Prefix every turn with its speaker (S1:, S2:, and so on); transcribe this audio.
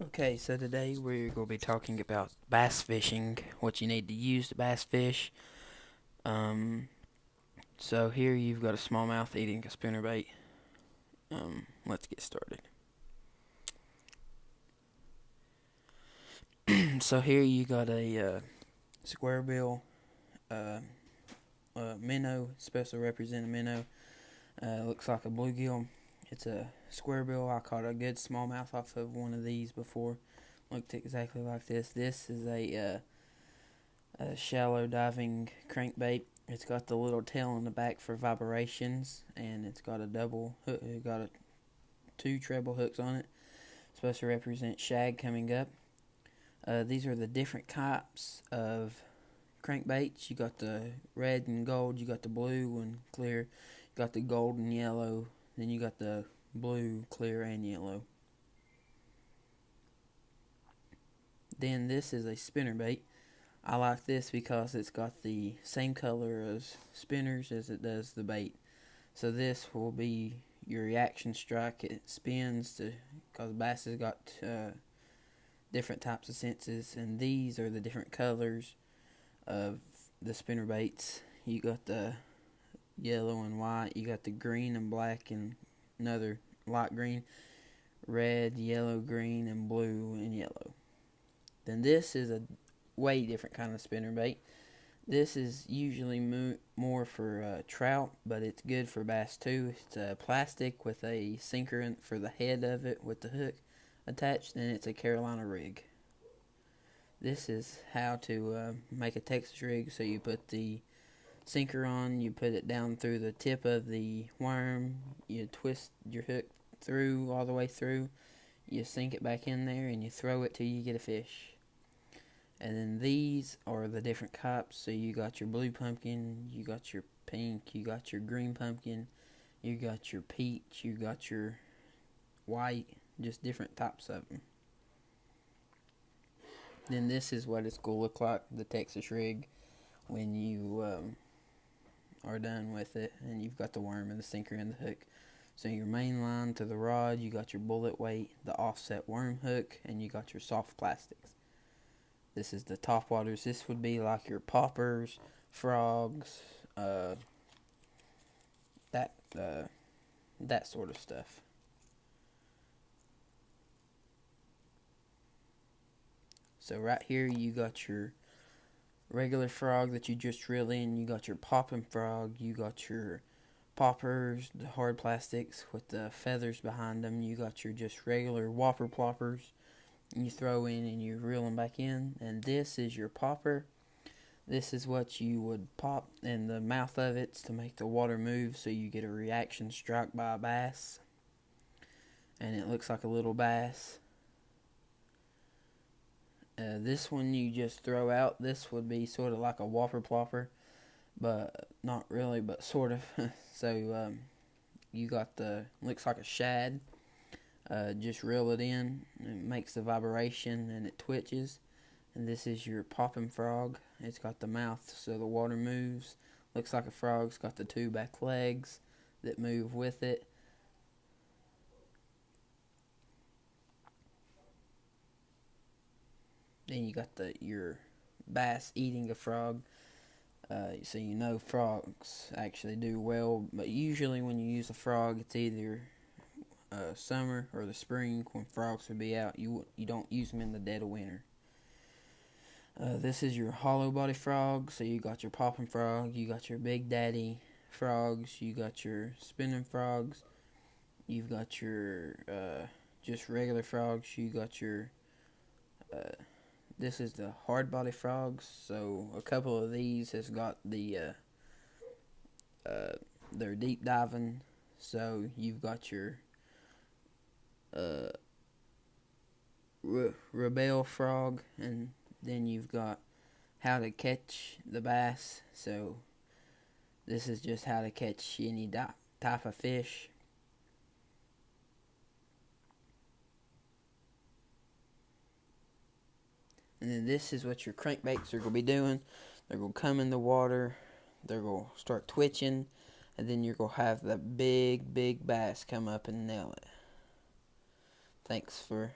S1: Okay, so today we're going to be talking about bass fishing, what you need to use to bass fish. Um, so here you've got a smallmouth eating a spinnerbait. Let's get started. So here you got a square bill uh, minnow, supposed to represent a minnow. Looks like a bluegill. It's a square bill. I caught a good smallmouth off of one of these before. Looked exactly like this. This is a shallow diving crankbait. It's got the little tail in the back for vibrations, and it's got a double hook. It got two treble hooks on it. It's supposed to represent shag coming up. These are the different types of crankbaits. You got the red and gold. You got the blue and clear. You got the gold and yellow. Then you got the blue, clear, and yellow. Then this is a spinnerbait. I like this because it's got the same color as spinners as it does the bait. So this will be your reaction strike. It spins because bass has got different types of senses, and these are the different colors of the spinner baits. You got the yellow and white. You got the green and black and another light green, red, yellow, green, and blue and yellow. Then this is a way different kind of spinnerbait. This is usually more for trout, but it's good for bass too. It's plastic with a sinker for the head of it with the hook attached, and it's a Carolina rig. This is how to make a Texas rig. So you put the sinker on, you put it down through the tip of the worm, you twist your hook through all the way through, you sink it back in there, and you throw it till you get a fish. And then these are the different cups. So you got your blue pumpkin, you got your pink, you got your green pumpkin, you got your peach, you got your white, just different types of them. Then this is what it's going to look like, the Texas rig, when you are done with it. And you've got the worm and the sinker and the hook. So your main line to the rod, you got your bullet weight, the offset worm hook, and you got your soft plastics. This is the top waters. This would be like your poppers, frogs, that sort of stuff. So right here you got your regular frog that you just reel in. You got your popping frog. You got your poppers, the hard plastics with the feathers behind them. You got your just regular whopper ploppers. You throw in and you reel them back in. And this is your popper. This is what you would pop in the mouth of it to make the water move, so you get a reaction strike by a bass. And it looks like a little bass. This one you just throw out. This would be sort of like a whopper plopper, but not really, but sort of. So you got looks like a shad. Just reel it in. It makes the vibration and it twitches. And this is your popping frog. It's got the mouth so the water moves. Looks like a frog. It's got the two back legs that move with it. Then you got your bass eating a frog. So you know frogs actually do well. But usually when you use a frog, it's either summer or the spring when frogs would be out. You don't use them in the dead of winter. This is your hollow body frog. So you got your popping frog, you got your big daddy frogs, you got your spinning frogs, you've got your just regular frogs, you got your this is the hard body frogs. So a couple of these has got they're deep diving. So you've got your rebel frog, and then you've got how to catch the bass. So this is just how to catch any type of fish. And then this is what your crankbaits are going to be doing. They're going to come in the water. They're going to start twitching. And then you're going to have the big bass come up and nail it. Thanks for